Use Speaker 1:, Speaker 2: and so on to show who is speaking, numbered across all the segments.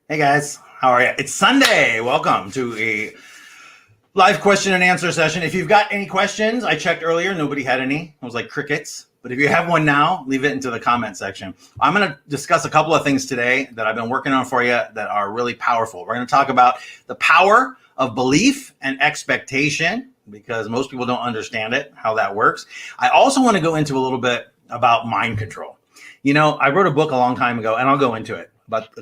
Speaker 1: Hey guys, how are you? It's Sunday. Welcome to a live question and answer session. If you've got any questions, I checked earlier, nobody had any. It was like crickets. But if you have one now, leave it into the comment section. I'm going to discuss a couple of things today that I've been working on for you that are really powerful. We're going to talk about the power of belief and expectation, because most people don't understand it, how that works. I also want to go into a little bit about mind control. You know, I wrote a book a long time ago, and I'll go into it,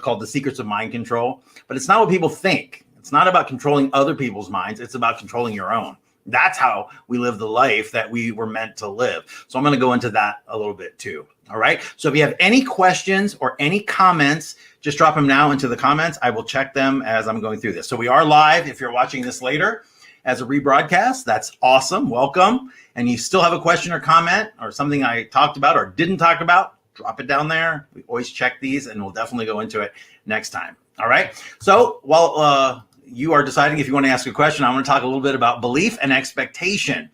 Speaker 1: called The Secrets of Mind Control. But it's not what people think. It's not about controlling other people's minds. It's about controlling your own. That's how we live the life that we were meant to live. So I'm going to go into that a little bit too. All right. So if you have any questions or any comments, just drop them now into the comments. I will check them as I'm going through this. So we are live. If you're watching this later as a rebroadcast, that's awesome. Welcome. And you still have a question or comment or something I talked about or didn't talk about, drop it down there. We always check these and we'll definitely go into it next time. All right. So while you are deciding if you want to ask a question, I want to talk a little bit about belief and expectation,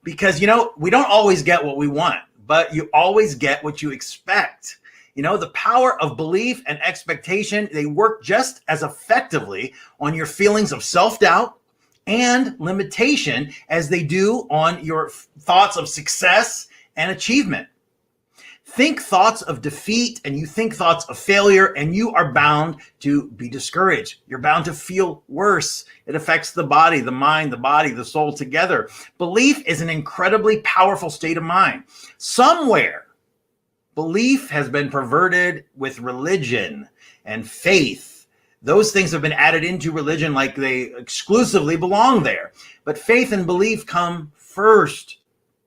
Speaker 1: because, you know, we don't always get what we want, but you always get what you expect. You know, the power of belief and expectation, they work just as effectively on your feelings of self-doubt and limitation as they do on your thoughts of success and achievement. Think thoughts of defeat and you think thoughts of failure, and you are bound to be discouraged. You're bound to feel worse. It affects the body, the mind, the body, the soul together. Belief is an incredibly powerful state of mind. Somewhere, belief has been perverted with religion and faith. Those things have been added into religion like they exclusively belong there. But faith and belief come first.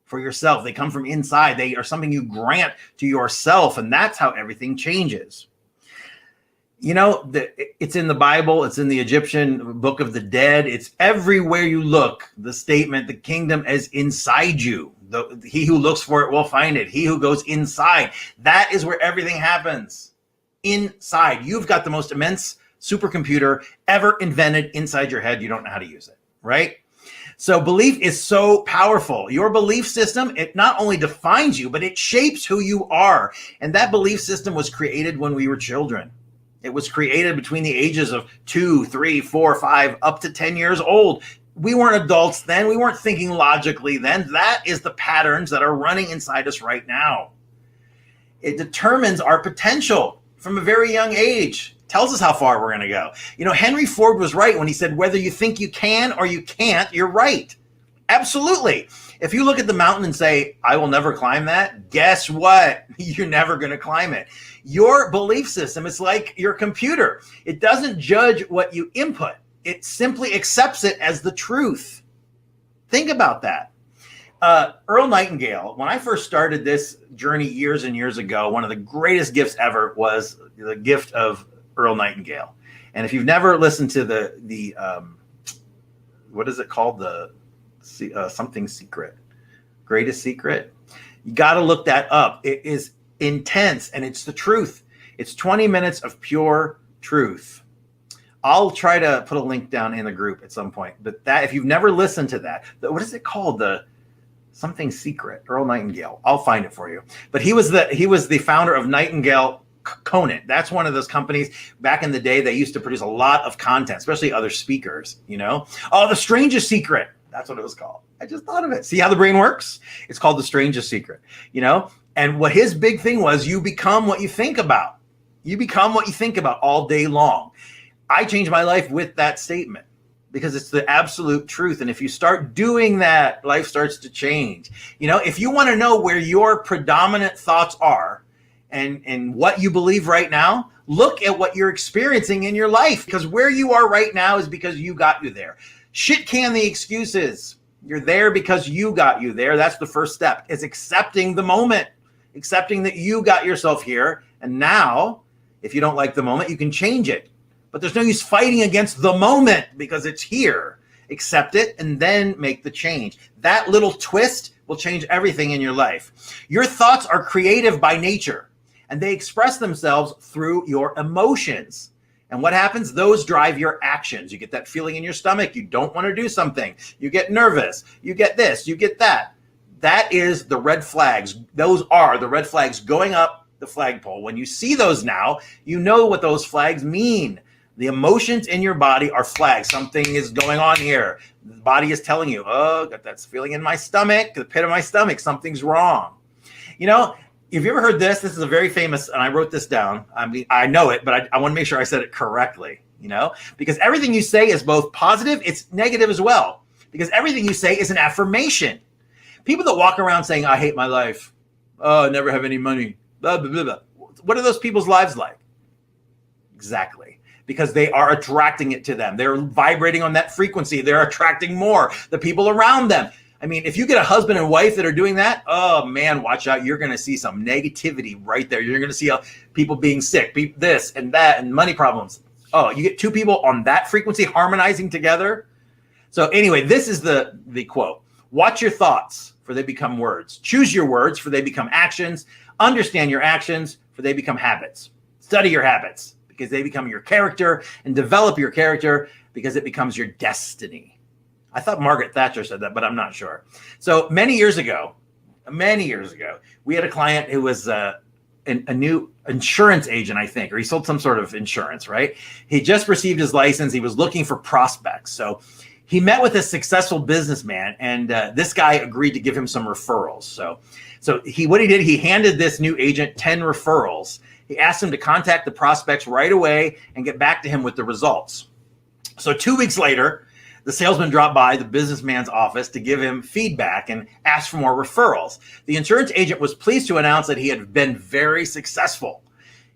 Speaker 1: For yourself. They come from inside. They are something you grant to yourself, and that's how everything changes. You know, it's in the Bible. It's in the Egyptian Book of the Dead. It's everywhere you look. The statement, the kingdom is inside you. He who looks for it will find it. He who goes inside. That is where everything happens. Inside. You've got the most immense supercomputer ever invented inside your head. You don't know how to use it, right? So belief is so powerful. Your belief system, it not only defines you, but it shapes who you are. And that belief system was created when we were children. It was created between the ages of 2, 3, 4, 5, up to 10 years old. We weren't adults then. We weren't thinking logically then. That is the patterns that are running inside us right now. It determines our potential from a very young age. Tells us how far we're going to go. You know, Henry Ford was right when he said, whether you think you can or you can't, you're right. Absolutely. If you look at the mountain and say, I will never climb that, guess what? You're never going to climb it. Your belief system is like your computer. It doesn't judge what you input. It simply accepts it as the truth. Think about that. Earl Nightingale, when I first started this journey years and years ago, one of the greatest gifts ever was the gift of Earl Nightingale. And if you've never listened to the what is it called? The something secret, greatest secret. You got to look that up. It is intense and it's the truth. It's 20 minutes of pure truth. I'll try to put a link down in the group at some point. But that, if you've never listened to that, what is it called? The something secret, Earl Nightingale. I'll find it for you. But he was the founder of Nightingale Conant. That's one of those companies back in the day. They used to produce a lot of content, especially other speakers, you know. Oh, The Strangest Secret. That's what it was called. I just thought of it. See how the brain works? It's called The Strangest Secret, you know. And what his big thing was, you become what you think about. You become what you think about all day long. I changed my life with that statement because it's the absolute truth. And if you start doing that, life starts to change. You know, if you want to know where your predominant thoughts are, and what you believe right now, look at what you're experiencing in your life, because where you are right now is because you got you there. Shit can the excuses. You're there because you got you there. That's the first step, is accepting the moment, accepting that you got yourself here. And now, if you don't like the moment, you can change it. But there's no use fighting against the moment because it's here. Accept it and then make the change. That little twist will change everything in your life. Your thoughts are creative by nature, and they express themselves through your emotions. And what happens? Those drive your actions. You get that feeling in your stomach. You don't want to do something. You get nervous. You get this. You get that. That is the red flags. Those are the red flags going up the flagpole. When you see those now, you know what those flags mean. The emotions in your body are flags. Something is going on here. The body is telling you, oh, got that feeling in my stomach, the pit of my stomach, something's wrong. You know, have you ever heard this? This is a very famous, and I wrote this down. I mean, I know it, but I want to make sure I said it correctly, you know, because everything you say is both positive, it's negative as well, because everything you say is an affirmation. People that walk around saying, I hate my life, oh, I never have any money, blah, blah, blah, blah. What are those people's lives like? Exactly. Because they are attracting it to them. They're vibrating on that frequency. They're attracting more, the people around them. I mean, if you get a husband and wife that are doing that, oh man, watch out. You're going to see some negativity right there. You're going to see people being sick, this and that, and money problems. Oh, you get two people on that frequency harmonizing together. So anyway, this is the quote. Watch your thoughts, for they become words. Choose your words, for they become actions. Understand your actions, for they become habits. Study your habits, because they become your character, and develop your character because it becomes your destiny. I thought Margaret Thatcher said that, but I'm not sure. So many years ago, we had a client who was a new insurance agent, I think, or he sold some sort of insurance, right? He just received his license. He was looking for prospects. So he met with a successful businessman, and this guy agreed to give him some referrals. So what he did, he handed this new agent 10 referrals. He asked him to contact the prospects right away and get back to him with the results. So 2 weeks later, the salesman dropped by the businessman's office to give him feedback and ask for more referrals. The insurance agent was pleased to announce that he had been very successful.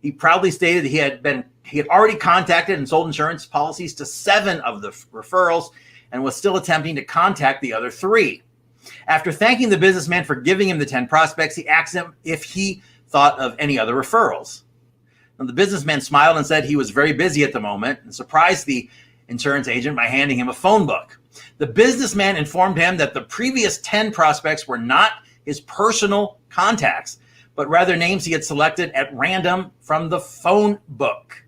Speaker 1: He proudly stated he had already contacted and sold insurance policies to 7 of the referrals and was still attempting to contact the other 3. After thanking the businessman for giving him the 10 prospects, he asked him if he thought of any other referrals. And the businessman smiled and said he was very busy at the moment and surprised the insurance agent by handing him a phone book. The businessman informed him that the previous 10 prospects were not his personal contacts, but rather names he had selected at random from the phone book.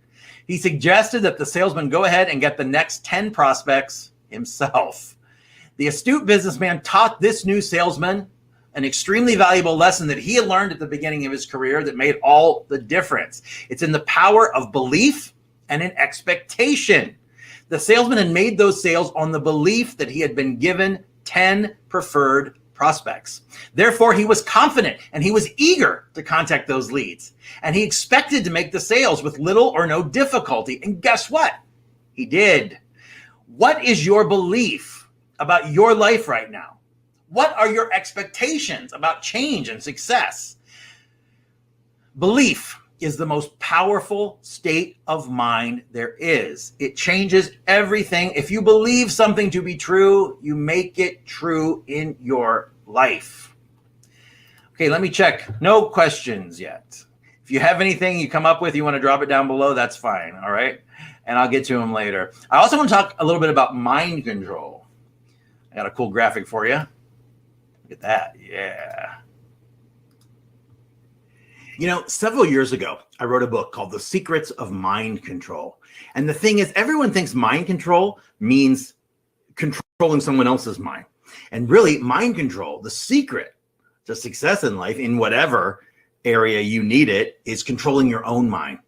Speaker 1: He suggested that the salesman go ahead and get the next 10 prospects himself. The astute businessman taught this new salesman an extremely valuable lesson that he had learned at the beginning of his career that made all the difference. It's in the power of belief and in expectation. The salesman had made those sales on the belief that he had been given 10 preferred prospects. Therefore, he was confident and he was eager to contact those leads. And he expected to make the sales with little or no difficulty. And guess what? He did. What is your belief about your life right now? What are your expectations about change and success? Belief is the most powerful state of mind there is. It changes everything. If you believe something to be true, you make it true in your life. Okay, let me check. No questions yet. If you have anything you come up with, you want to drop it down below, that's fine, all right? And I'll get to them later. I also want to talk a little bit about mind control. I got a cool graphic for you. Look at that, yeah. You know, several years ago, I wrote a book called The Secrets of Mind Control. And the thing is, everyone thinks mind control means controlling someone else's mind. And really, mind control, the secret to success in life, in whatever area you need it, is controlling your own mind.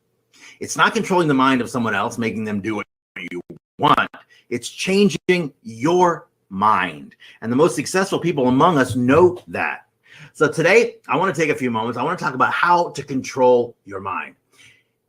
Speaker 1: It's not controlling the mind of someone else, making them do what you want. It's changing your mind. And the most successful people among us know that. So today, I want to take a few moments. I want to talk about how to control your mind.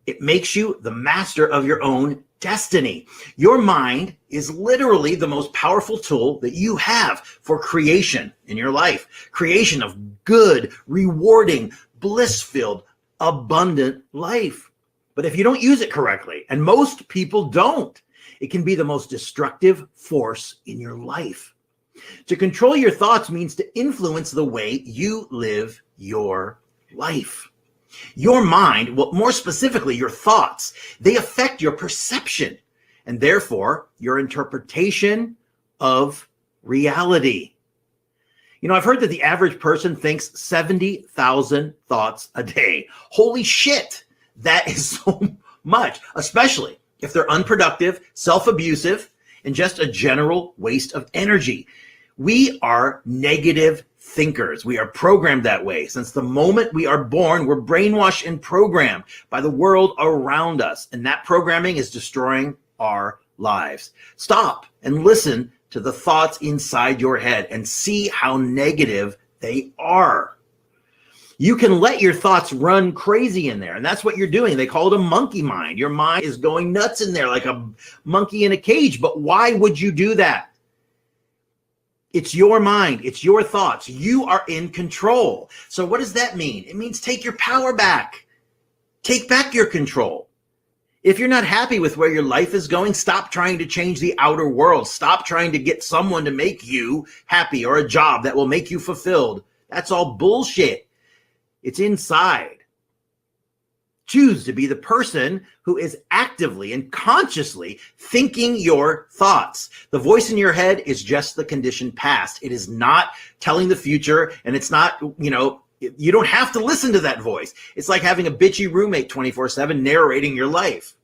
Speaker 1: It makes you the master of your own destiny. Your mind is literally the most powerful tool that you have for creation in your life. Creation of good, rewarding, bliss-filled, abundant life. But if you don't use it correctly, and most people don't, it can be the most destructive force in your life. To control your thoughts means to influence the way you live your life. Your mind, well, more specifically, your thoughts, they affect your perception and therefore your interpretation of reality. You know, I've heard that the average person thinks 70,000 thoughts a day. Holy shit, that is so much, especially if they're unproductive, self-abusive, and just a general waste of energy. We are negative thinkers. We are programmed that way. Since the moment we are born, we're brainwashed and programmed by the world around us. And that programming is destroying our lives. Stop and listen to the thoughts inside your head and see how negative they are. You can let your thoughts run crazy in there, and that's what you're doing. They call it a monkey mind. Your mind is going nuts in there like a monkey in a cage. But why would you do that? It's your mind. It's your thoughts. You are in control. So what does that mean? It means take your power back. Take back your control. If you're not happy with where your life is going, stop trying to change the outer world. Stop trying to get someone to make you happy or a job that will make you fulfilled. That's all bullshit. It's inside. Choose to be the person who is actively and consciously thinking your thoughts. The voice in your head is just the conditioned past. It is not telling the future, and it's not, you don't have to listen to that voice. It's like having a bitchy roommate 24/7 narrating your life.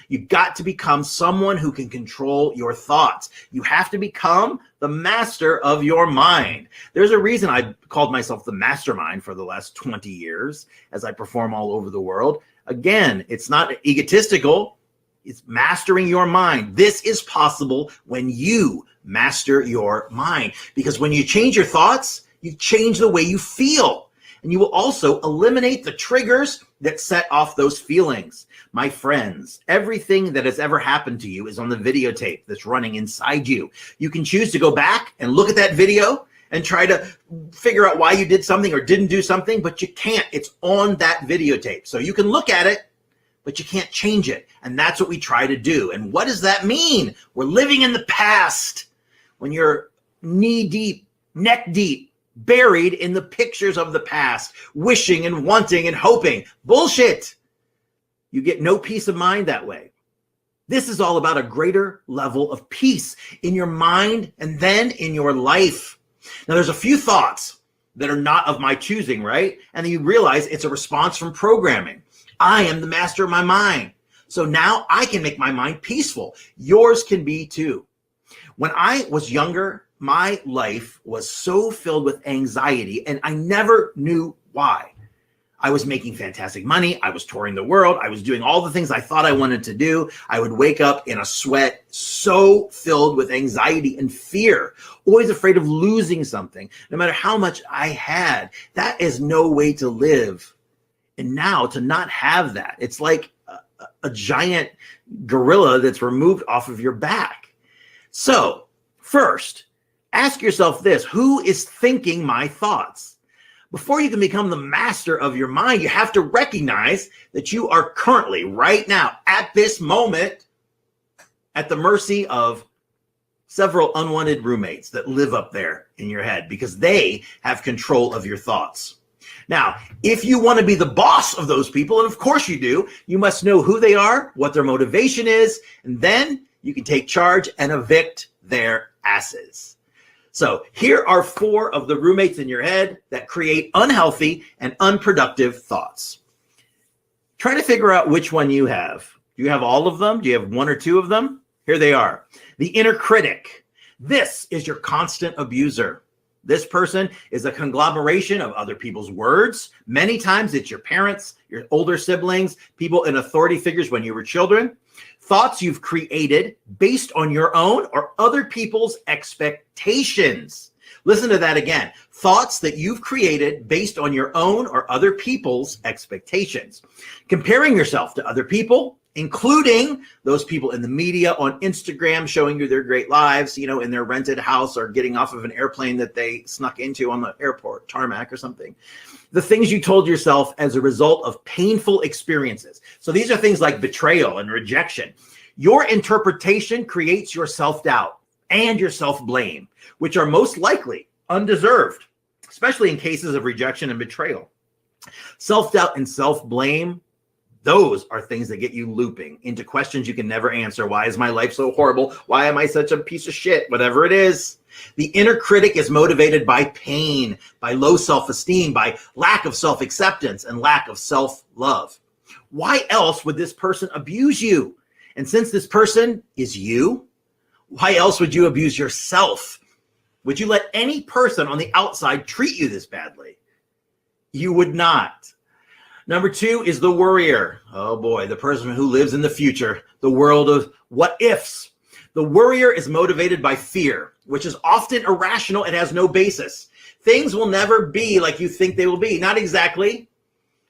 Speaker 1: You've got to become someone who can control your thoughts. You have to become the master of your mind. There's a reason I called myself the mastermind for the last 20 years as I perform all over the world. Again, it's not egotistical. It's mastering your mind. This is possible when you master your mind, because when you change your thoughts, you change the way you feel. And you will also eliminate the triggers that set off those feelings. My friends, everything that has ever happened to you is on the videotape that's running inside you. You can choose to go back and look at that video and try to figure out why you did something or didn't do something, but you can't. It's on that videotape. So you can look at it, but you can't change it. And that's what we try to do. And what does that mean? We're living in the past. When you're knee deep, neck deep, buried in the pictures of the past, wishing and wanting and hoping. Bullshit. You get no peace of mind that way. This is all about a greater level of peace in your mind and then in your life. Now, there's a few thoughts that are not of my choosing, right? And then you realize it's a response from programming. I am the master of my mind. So now I can make my mind peaceful. Yours can be too. When I was younger, my life was so filled with anxiety, and I never knew why. I was making fantastic money. I was touring the world. I was doing all the things I thought I wanted to do. I would wake up in a sweat, so filled with anxiety and fear, always afraid of losing something, no matter how much I had. That is no way to live. And now to not have that, it's like a giant gorilla that's removed off of your back. So first, ask yourself this: who is thinking my thoughts? Before you can become the master of your mind, you have to recognize that you are currently, right now, at this moment, at the mercy of several unwanted roommates that live up there in your head, because they have control of your thoughts. Now, if you want to be the boss of those people, and of course you do, you must know who they are, what their motivation is, and then you can take charge and evict their asses. So here are 4 of the roommates in your head that create unhealthy and unproductive thoughts. Try to figure out which one you have. Do you have all of them? Do you have 1 or 2 of them? Here they are. The inner critic. This is your constant abuser. This person is a conglomeration of other people's words. Many times it's your parents, your older siblings, people in authority figures when you were children. Thoughts you've created based on your own or other people's expectations. Listen to that again. Thoughts that you've created based on your own or other people's expectations. Comparing yourself to other people, including those people in the media on Instagram showing you their great lives, in their rented house or getting off of an airplane that they snuck into on the airport tarmac or something. The things you told yourself as a result of painful experiences. So these are things like betrayal and rejection. Your interpretation creates your self-doubt and your self-blame, which are most likely undeserved, especially in cases of rejection and betrayal. Self-doubt and self-blame, those are things that get you looping into questions you can never answer. Why is my life so horrible? Why am I such a piece of shit? Whatever it is. The inner critic is motivated by pain, by low self-esteem, by lack of self-acceptance, and lack of self-love. Why else would this person abuse you? And since this person is you, why else would you abuse yourself? Would you let any person on the outside treat you this badly? You would not. Number 2 is the worrier. Oh boy, the person who lives in the future, the world of what ifs. The worrier is motivated by fear, which is often irrational. It has no basis. Things will never be like you think they will be. Not exactly.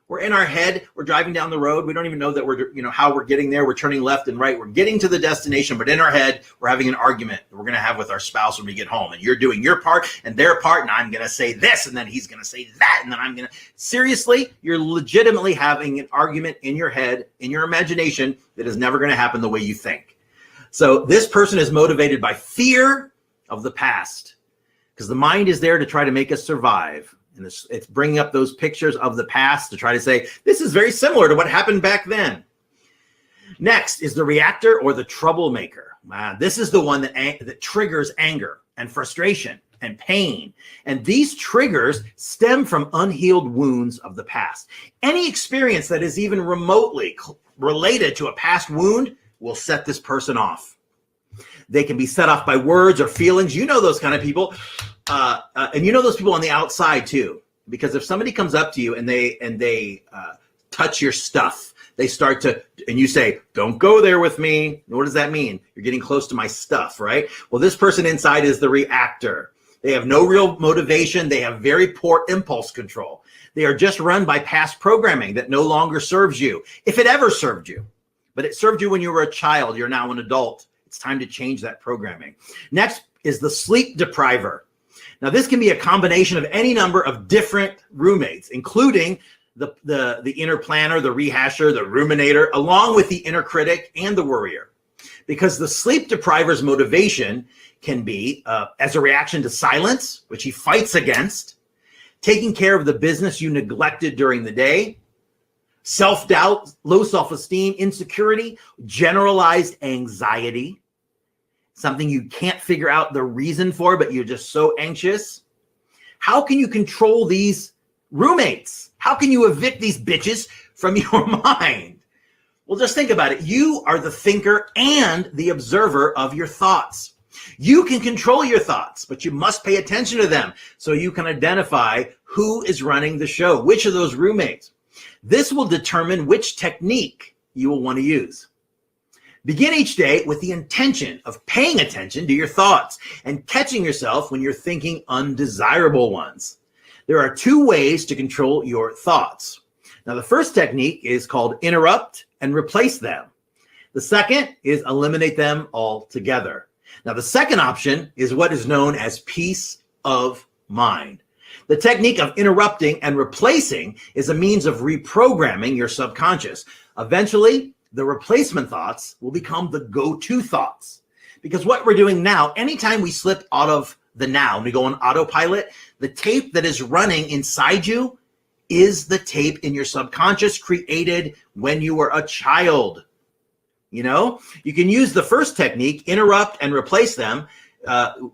Speaker 1: We're in our head. We're driving down the road. We don't even know that how we're getting there. We're turning left and right. We're getting to the destination, but in our head, we're having an argument that we're going to have with our spouse when we get home. And you're doing your part and their part, and I'm going to say this, and then he's going to say that, and then I'm going to. Seriously, you're legitimately having an argument in your head, in your imagination, that is never going to happen the way you think. So this person is motivated by fear of the past, because the mind is there to try to make us survive. And it's bringing up those pictures of the past to try to say, this is very similar to what happened back then. Next is the reactor or the troublemaker. This is the one that triggers anger and frustration and pain. And these triggers stem from unhealed wounds of the past. Any experience that is even remotely related to a past wound will set this person off. They can be set off by words or feelings. You know those kind of people. And you know those people on the outside too, because if somebody comes up to you and they touch your stuff, they start to, and you say, don't go there with me. What does that mean? You're getting close to my stuff, right? Well, this person inside is the reactor. They have no real motivation. They have very poor impulse control. They are just run by past programming that no longer serves you, if it ever served you. But it served you when you were a child. You're now an adult. It's time to change that programming. Next is the sleep depriver. Now, this can be a combination of any number of different roommates, including the inner planner, the rehasher, the ruminator, along with the inner critic and the worrier. Because the sleep depriver's motivation can be as a reaction to silence, which he fights against, taking care of the business you neglected during the day, self-doubt, low self-esteem, insecurity, generalized anxiety, something you can't figure out the reason for, but you're just so anxious. How can you control these roommates? How can you evict these bitches from your mind? Well, just think about it. You are the thinker and the observer of your thoughts. You can control your thoughts, but you must pay attention to them so you can identify who is running the show, which of those roommates. This will determine which technique you will want to use. Begin each day with the intention of paying attention to your thoughts and catching yourself when you're thinking undesirable ones. There are 2 ways to control your thoughts. Now, the first technique is called interrupt and replace them. The second is eliminate them altogether. Now, the second option is what is known as peace of mind. The technique of interrupting and replacing is a means of reprogramming your subconscious. Eventually, the replacement thoughts will become the go-to thoughts. Because what we're doing now, anytime we slip out of the now and we go on autopilot, the tape that is running inside you is the tape in your subconscious created when you were a child. You know, you can use the first technique, interrupt and replace them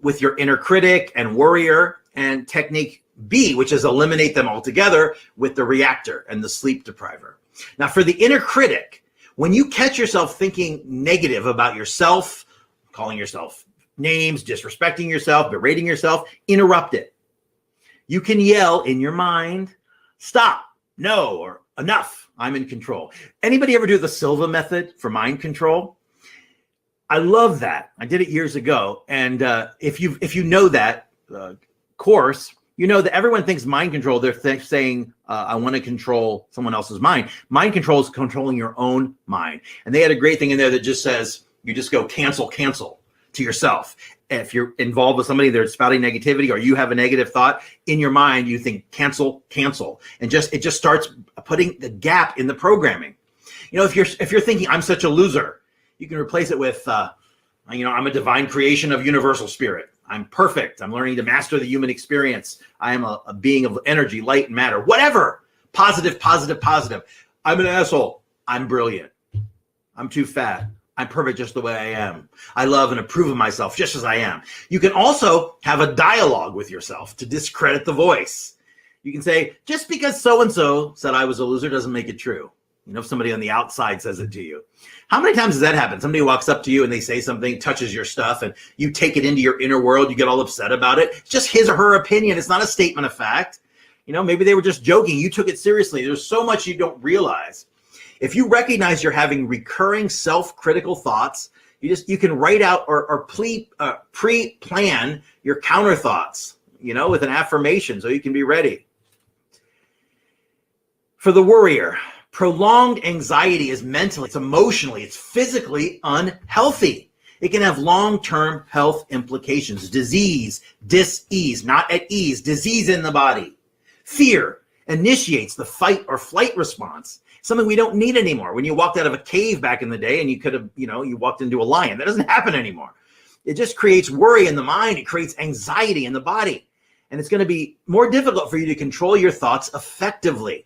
Speaker 1: with your inner critic and worrier, and technique B, which is eliminate them altogether, with the reactor and the sleep depriver. Now, for the inner critic, when you catch yourself thinking negative about yourself, calling yourself names, disrespecting yourself, berating yourself, interrupt it. You can yell in your mind, stop, no, or enough, I'm in control. Anybody ever do the Silva method for mind control? I love that. I did it years ago. And if you know that course, you know that everyone thinks mind control. They're saying, I want to control someone else's mind. Mind control is controlling your own mind. And they had a great thing in there that just says, you just go cancel to yourself. If you're involved with somebody that's spouting negativity or you have a negative thought in your mind, you think cancel. And it just starts putting the gap in the programming. You know, if you're thinking I'm such a loser, you can replace it with, I'm a divine creation of universal spirit. I'm perfect. I'm learning to master the human experience. I am a being of energy, light, and matter. Whatever. Positive. I'm an asshole. I'm brilliant. I'm too fat. I'm perfect just the way I am. I love and approve of myself just as I am. You can also have a dialogue with yourself to discredit the voice. You can say, just because so-and-so said I was a loser doesn't make it true. If somebody on the outside says it to you. How many times does that happen? Somebody walks up to you and they say something, touches your stuff, and you take it into your inner world. You get all upset about it. It's just his or her opinion. It's not a statement of fact. Maybe they were just joking. You took it seriously. There's so much you don't realize. If you recognize you're having recurring self-critical thoughts, you can write out or pre-plan your counter thoughts, with an affirmation so you can be ready. For the worrier, prolonged anxiety is mentally, it's emotionally, it's physically unhealthy. It can have long-term health implications. Disease, dis-ease, not at ease, disease in the body. Fear initiates the fight or flight response, something we don't need anymore. When you walked out of a cave back in the day and you could have, you walked into a lion, that doesn't happen anymore. It just creates worry in the mind. It creates anxiety in the body. And it's going to be more difficult for you to control your thoughts effectively.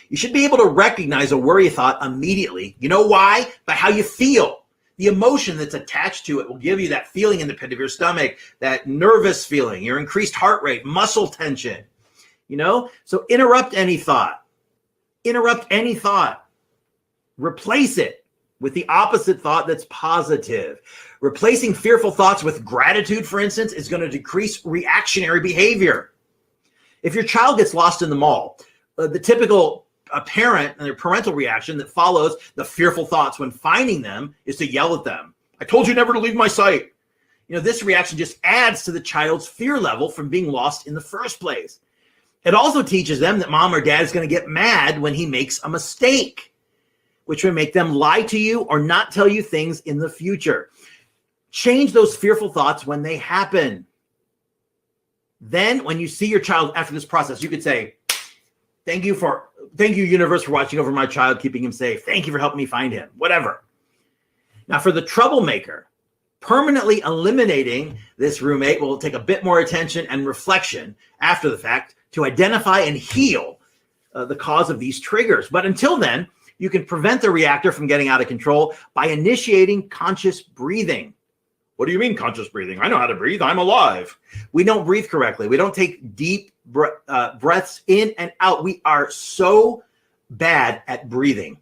Speaker 1: You should be able to recognize a worry thought immediately. You know why? By how you feel. The emotion that's attached to it will give you that feeling in the pit of your stomach, that nervous feeling, your increased heart rate, muscle tension. So interrupt any thought. Interrupt any thought. Replace it with the opposite thought that's positive. Replacing fearful thoughts with gratitude, for instance, is going to decrease reactionary behavior. If your child gets lost in the mall, the typical parent and their parental reaction that follows the fearful thoughts when finding them is to yell at them. I told you never to leave my sight. This reaction just adds to the child's fear level from being lost in the first place. It also teaches them that mom or dad is going to get mad when he makes a mistake, which will make them lie to you or not tell you things in the future. Change those fearful thoughts when they happen. Then when you see your child after this process, you could say, Thank you, universe, for watching over my child, keeping him safe. Thank you for helping me find him, whatever. Now, for the troublemaker, permanently eliminating this roommate will take a bit more attention and reflection after the fact to identify and heal the cause of these triggers. But until then, you can prevent the reactor from getting out of control by initiating conscious breathing. What do you mean conscious breathing? I know how to breathe. I'm alive. We don't breathe correctly. We don't take deep breaths in and out. We are so bad at breathing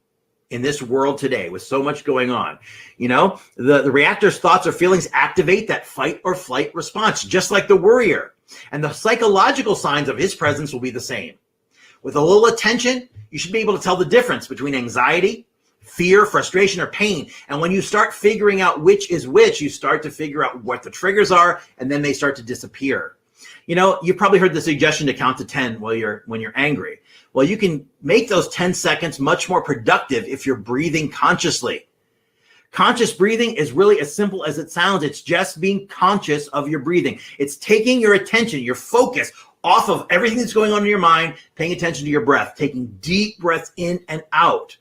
Speaker 1: in this world today with so much going on. The reactor's thoughts or feelings activate that fight or flight response, just like the worrier. And the psychological signs of his presence will be the same. With a little attention, you should be able to tell the difference between anxiety, fear, frustration, or pain. And when you start figuring out which is which, you start to figure out what the triggers are, and then they start to disappear. You've probably heard the suggestion to count to 10 when you're angry. Well, you can make those 10 seconds much more productive if you're breathing consciously. Conscious breathing is really as simple as it sounds. It's just being conscious of your breathing. It's taking your attention, your focus off of everything that's going on in your mind, paying attention to your breath, taking deep breaths in and out.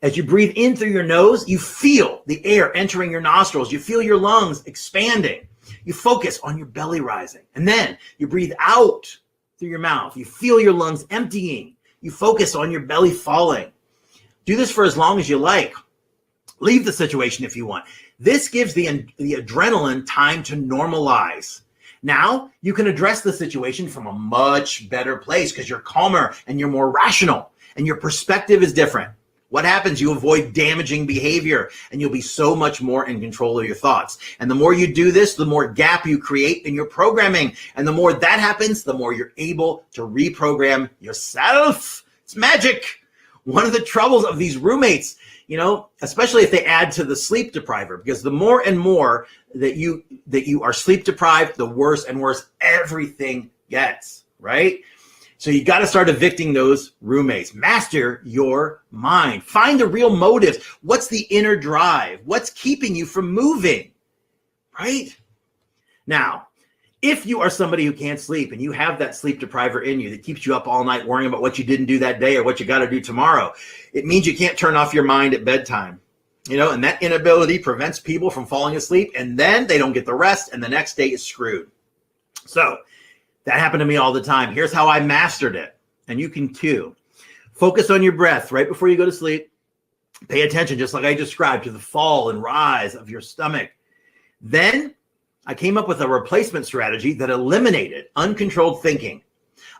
Speaker 1: As you breathe in through your nose, you feel the air entering your nostrils. You feel your lungs expanding. You focus on your belly rising. And then you breathe out through your mouth. You feel your lungs emptying. You focus on your belly falling. Do this for as long as you like. Leave the situation if you want. This gives the adrenaline time to normalize. Now you can address the situation from a much better place because you're calmer and you're more rational and your perspective is different. What happens? You avoid damaging behavior and you'll be so much more in control of your thoughts. And the more you do this, the more gap you create in your programming. And the more that happens, the more you're able to reprogram yourself. It's magic. One of the troubles of these roommates, especially if they add to the sleep depriver, because the more and more that you are sleep deprived, the worse and worse everything gets, right? So you got to start evicting those roommates. Master your mind. Find the real motives. What's the inner drive? What's keeping you from moving, right? Now, if you are somebody who can't sleep and you have that sleep depriver in you that keeps you up all night worrying about what you didn't do that day or what you got to do tomorrow, it means you can't turn off your mind at bedtime. And that inability prevents people from falling asleep, and then they don't get the rest, and the next day is screwed. So that happened to me all the time. Here's how I mastered it, and you can too. Focus on your breath right before you go to sleep. Pay attention, just like I described, to the fall and rise of your stomach. Then I came up with a replacement strategy that eliminated uncontrolled thinking.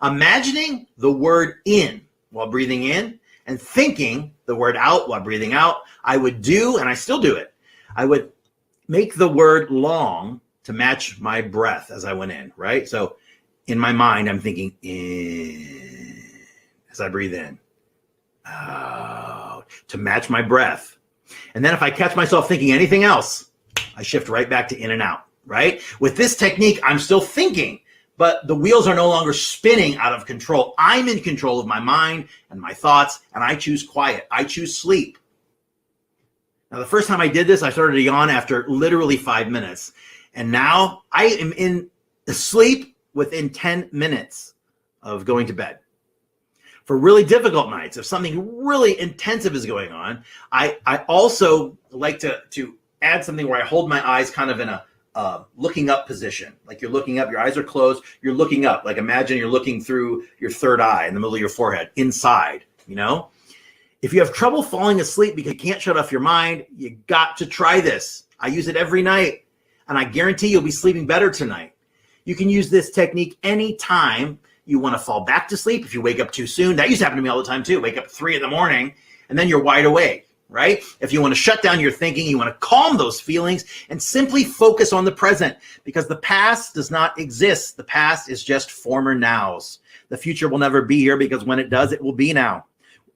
Speaker 1: Imagining the word in while breathing in and thinking the word out while breathing out, I would do, and I still do it, I would make the word long to match my breath as I went in, right? So in my mind, I'm thinking in as I breathe in, out, to match my breath. And then if I catch myself thinking anything else, I shift right back to in and out, right? With this technique, I'm still thinking, but the wheels are no longer spinning out of control. I'm in control of my mind and my thoughts, and I choose quiet. I choose sleep. Now, the first time I did this, I started to yawn after literally 5 minutes. And now I am in sleep within 10 minutes of going to bed. For really difficult nights, if something really intensive is going on, I also like to add something where I hold my eyes kind of in a looking up position. Like you're looking up, your eyes are closed, you're looking up. Like imagine you're looking through your third eye in the middle of your forehead, inside, you know? If you have trouble falling asleep because you can't shut off your mind, you got to try this. I use it every night, and I guarantee you'll be sleeping better tonight. You can use this technique anytime you want to fall back to sleep. If you wake up too soon, that used to happen to me all the time too. Wake up at 3 a.m, and then you're wide awake, right? If you want to shut down your thinking, you want to calm those feelings and simply focus on the present, because the past does not exist. The past is just former nows. The future will never be here, because when it does, it will be now.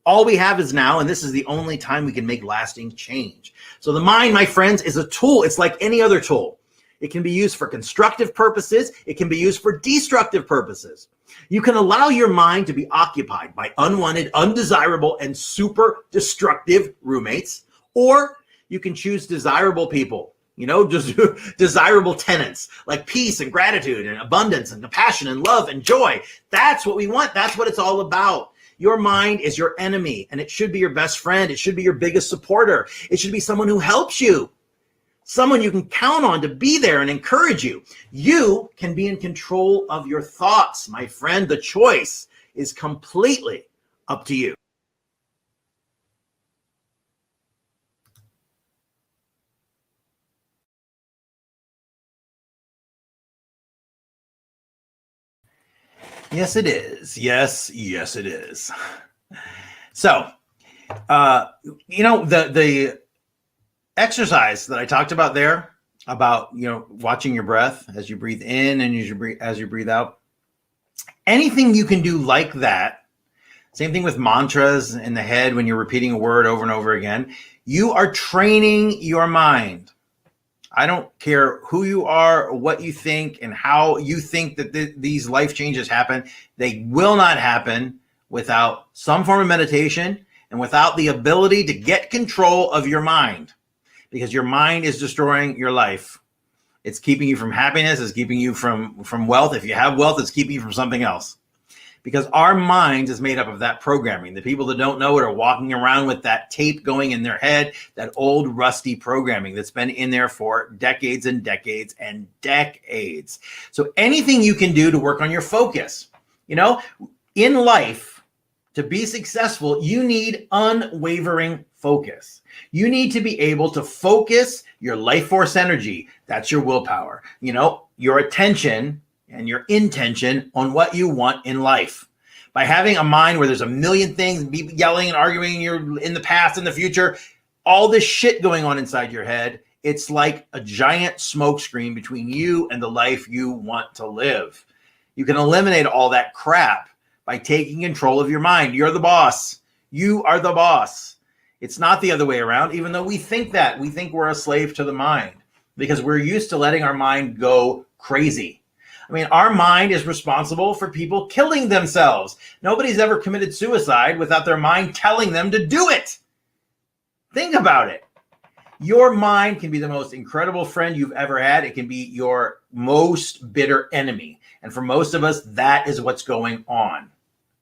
Speaker 1: All we have is now, and this is the only time we can make lasting change. So the mind, my friends, is a tool. It's like any other tool. It can be used for constructive purposes. It can be used for destructive purposes. You can allow your mind to be occupied by unwanted, undesirable, and super destructive roommates, or you can choose desirable people, just desirable tenants like peace and gratitude and abundance and compassion and love and joy. That's what we want. That's what it's all about. Your mind is your enemy, and it should be your best friend. It should be your biggest supporter. It should be someone who helps you, someone you can count on to be there and encourage you. You can be in control of your thoughts, my friend. The choice is completely up to you. Yes, it is. Yes, it is. So, the exercise that I talked about there, about watching your breath as you breathe in and as you breathe out, anything you can do like that. Same thing with mantras in the head. When you're repeating a word over and over again, you are training your mind. I don't care who you are or what you think and how you think that these life changes happen. They will not happen without some form of meditation and without the ability to get control of your mind, because your mind is destroying your life. It's keeping you from happiness. It's keeping you from wealth. If you have wealth, it's keeping you from something else. Because our mind is made up of that programming. The people that don't know it are walking around with that tape going in their head, that old rusty programming that's been in there for decades and decades and decades. So anything you can do to work on your focus. In life, to be successful, you need unwavering focus. You need to be able to focus your life force energy. That's your willpower. Your attention and your intention on what you want in life. By having a mind where there's a million things, people yelling and arguing, you're in the past and the future, all this shit going on inside your head, it's like a giant smoke screen between you and the life you want to live. You can eliminate all that crap by taking control of your mind. You're the boss. You are the boss. It's not the other way around, even though we think that. We think we're a slave to the mind because we're used to letting our mind go crazy. Our mind is responsible for people killing themselves. Nobody's ever committed suicide without their mind telling them to do it. Think about it. Your mind can be the most incredible friend you've ever had. It can be your most bitter enemy. And for most of us, that is what's going on.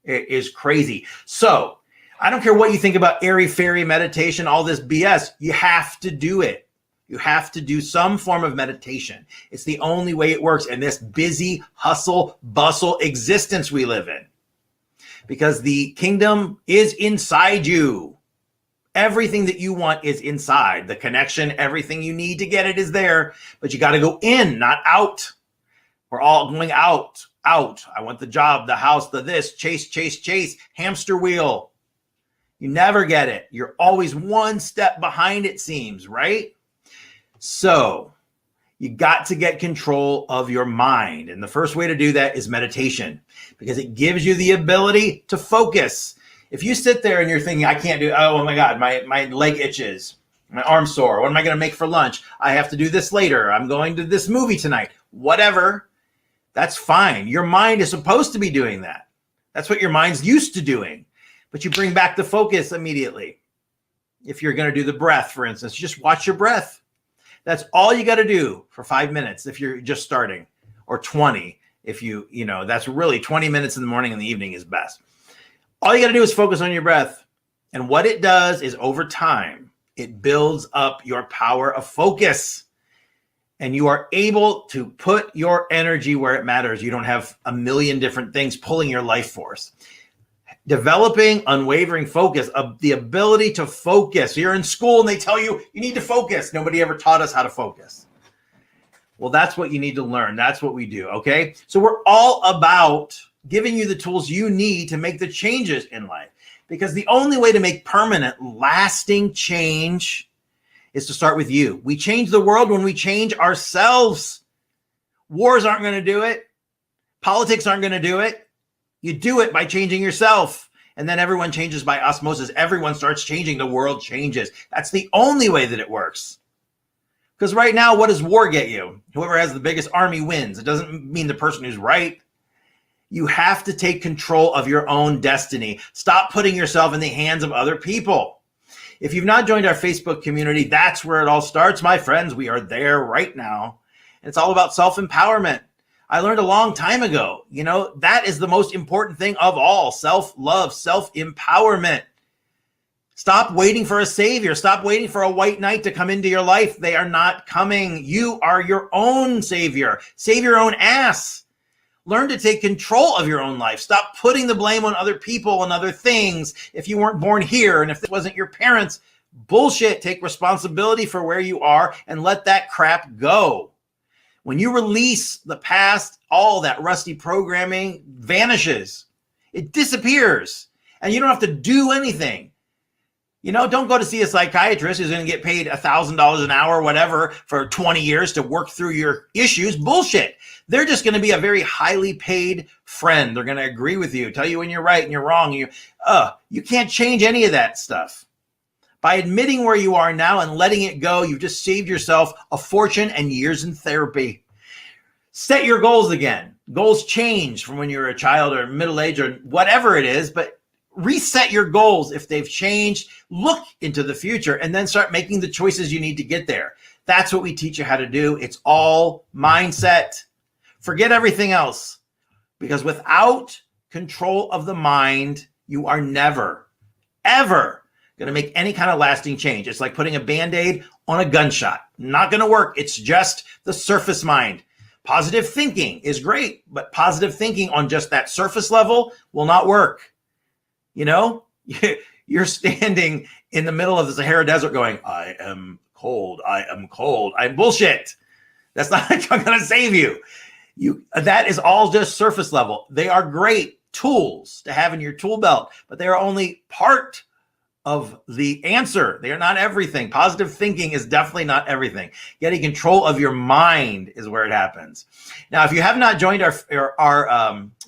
Speaker 1: It is crazy. So I don't care what you think about airy-fairy meditation, all this BS. You have to do it. You have to do some form of meditation. It's the only way it works in this busy, hustle, bustle existence we live in. Because the kingdom is inside you. Everything that you want is inside. The connection, everything you need to get it is there. But you got to go in, not out. We're all going out. I want the job, the house, the this, chase, hamster wheel. You never get it. You're always one step behind, it seems, right? So you got to get control of your mind. And the first way to do that is meditation, because it gives you the ability to focus. If you sit there and you're thinking, I can't do, oh my God, my leg itches, my arm's sore. What am I going to make for lunch? I have to do this later. I'm going to this movie tonight. Whatever. That's fine. Your mind is supposed to be doing that. That's what your mind's used to doing. But you bring back the focus immediately. If you're going to do the breath, for instance, just watch your breath. That's all you got to do for 5 minutes if you're just starting, or 20 if that's really 20 minutes in the morning and the evening is best. All you got to do is focus on your breath. And what it does is, over time, it builds up your power of focus. And you are able to put your energy where it matters. You don't have a million different things pulling your life force. Developing unwavering focus, the ability to focus. You're in school and they tell you need to focus. Nobody ever taught us how to focus. Well, that's what you need to learn. That's what we do, okay? So we're all about giving you the tools you need to make the changes in life. Because the only way to make permanent, lasting change is to start with you. We change the world when we change ourselves. Wars aren't going to do it. Politics aren't going to do it. You do it by changing yourself. And then everyone changes by osmosis. Everyone starts changing. The world changes. That's the only way that it works. Because right now, what does war get you? Whoever has the biggest army wins. It doesn't mean the person who's right. You have to take control of your own destiny. Stop putting yourself in the hands of other people. If you've not joined our Facebook community, that's where it all starts, my friends. We are there right now. And it's all about self-empowerment. I learned a long time ago, that is the most important thing of all: self-love, self-empowerment. Stop waiting for a savior. Stop waiting for a white knight to come into your life. They are not coming. You are your own savior. Save your own ass. Learn to take control of your own life. Stop putting the blame on other people and other things. If you weren't born here and if this wasn't your parents, bullshit. Take responsibility for where you are and let that crap go. When you release the past, all that rusty programming vanishes. It disappears. And you don't have to do anything. Don't go to see a psychiatrist who's going to get paid $1,000 an hour or whatever for 20 years to work through your issues. Bullshit. They're just going to be a very highly paid friend. They're going to agree with you, tell you when you're right and you're wrong. You can't change any of that stuff. By admitting where you are now and letting it go, you've just saved yourself a fortune and years in therapy. Set your goals again. Goals change from when you're a child or middle age or whatever it is, but reset your goals if they've changed. Look into the future and then start making the choices you need to get there. That's what we teach you how to do. It's all mindset. Forget everything else, because without control of the mind, you are never, ever going to make any kind of lasting change. It's like putting a Band-Aid on a gunshot. Not going to work. It's just the surface mind. Positive thinking is great, but positive thinking on just that surface level will not work. You're standing in the middle of the Sahara Desert going, I am cold. I am cold. I'm bullshit. That's not going to save you. That is all just surface level. They are great tools to have in your tool belt, but they are only part of the answer. They are not everything. Positive thinking is definitely not everything. Getting control of your mind is where it happens. Now, if you have not joined our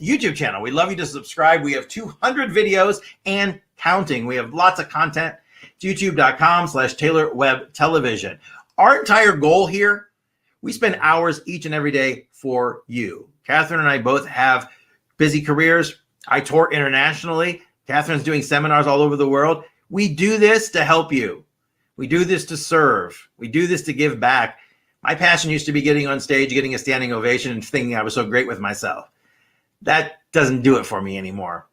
Speaker 1: YouTube channel, we'd love you to subscribe. We have 200 videos and counting. We have lots of content. It's youtube.com/Taylor Web Television. Our entire goal here, we spend hours each and every day for you. Catherine and I both have busy careers. I tour internationally. Catherine's doing seminars all over the world. We do this to help you. We do this to serve. We do this to give back. My passion used to be getting on stage, getting a standing ovation, and thinking I was so great with myself. That doesn't do it for me anymore.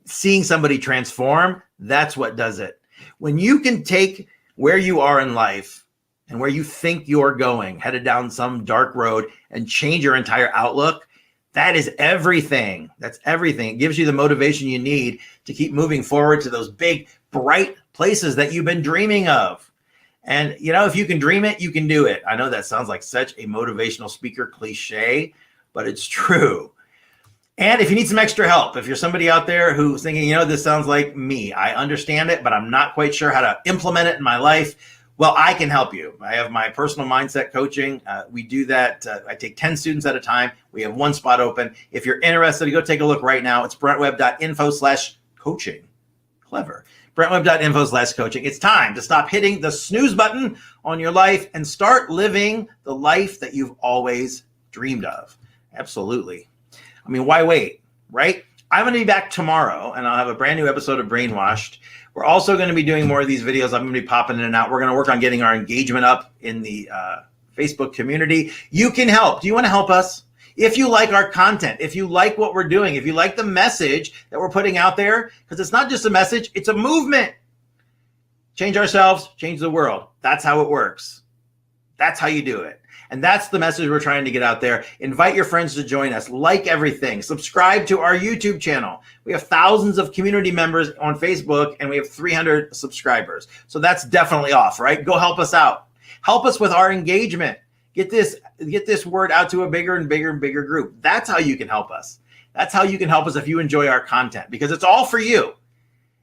Speaker 1: Seeing somebody transform, that's what does it. When you can take where you are in life and where you think you're going, headed down some dark road, and change your entire outlook, that is everything. That's everything. It gives you the motivation you need to keep moving forward to those big, bright places that you've been dreaming of. And, if you can dream it, you can do it. I know that sounds like such a motivational speaker cliche, but it's true. And if you need some extra help, if you're somebody out there who's thinking, this sounds like me, I understand it, but I'm not quite sure how to implement it in my life, well, I can help you. I have my personal mindset coaching. We do that. I take 10 students at a time. We have one spot open. If you're interested, go take a look right now. It's brentwebb.info/coaching. Clever. brentwebb.info/coaching. It's time to stop hitting the snooze button on your life and start living the life that you've always dreamed of. Absolutely. I mean, why wait, right? I'm going to be back tomorrow, and I'll have a brand new episode of Brainwashed. We're also going to be doing more of these videos. I'm going to be popping in and out. We're going to work on getting our engagement up in the Facebook community. You can help. Do you want to help us? If you like our content, if you like what we're doing, if you like the message that we're putting out there, because it's not just a message, it's a movement. Change ourselves, change the world. That's how it works. That's how you do it. And that's the message we're trying to get out there. Invite your friends to join us. Like everything. Subscribe to our YouTube channel. We have thousands of community members on Facebook, and we have 300 subscribers. So that's definitely off, right? Go help us out. Help us with our engagement. Get this word out to a bigger and bigger and bigger group. That's how you can help us. That's how you can help us if you enjoy our content, because it's all for you.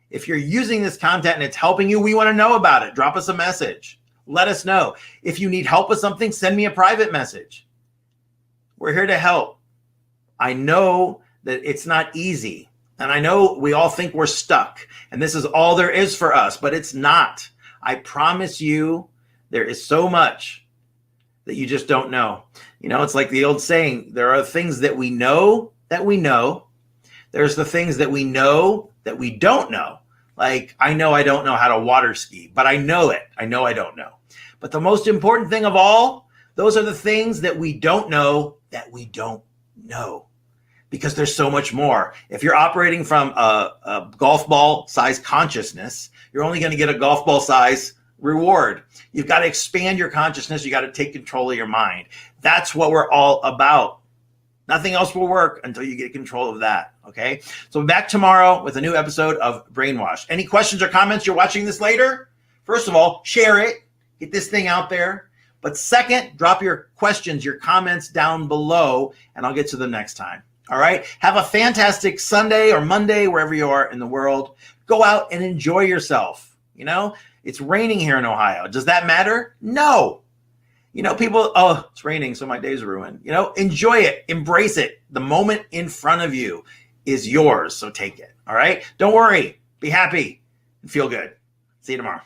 Speaker 1: If you're using this content and it's helping you, we want to know about it. Drop us a message. Let us know. If you need help with something, send me a private message. We're here to help. I know that it's not easy. And I know we all think we're stuck and this is all there is for us, but it's not. I promise you, there is so much that you just don't know. It's like the old saying, there are things that we know that we know. There's the things that we know that we don't know. Like, I know I don't know how to water ski, but I know it. I know I don't know. But the most important thing of all, those are the things that we don't know that we don't know. Because there's so much more. If you're operating from a golf ball size consciousness, you're only going to get a golf ball size reward. You've got to expand your consciousness. You got to take control of your mind. That's what we're all about. Nothing else will work until you get control of that. Okay. So back tomorrow with a new episode of Brainwash. Any questions or comments? You're watching this later. First of all, share it. Get this thing out there. But second, drop your questions, your comments down below, and I'll get to them next time. All right. Have a fantastic Sunday or Monday, wherever you are in the world. Go out and enjoy yourself. It's raining here in Ohio. Does that matter? No. People, it's raining, so my day's ruined. Enjoy it. Embrace it. The moment in front of you is yours, so take it. All right? Don't worry. Be happy and feel good. See you tomorrow.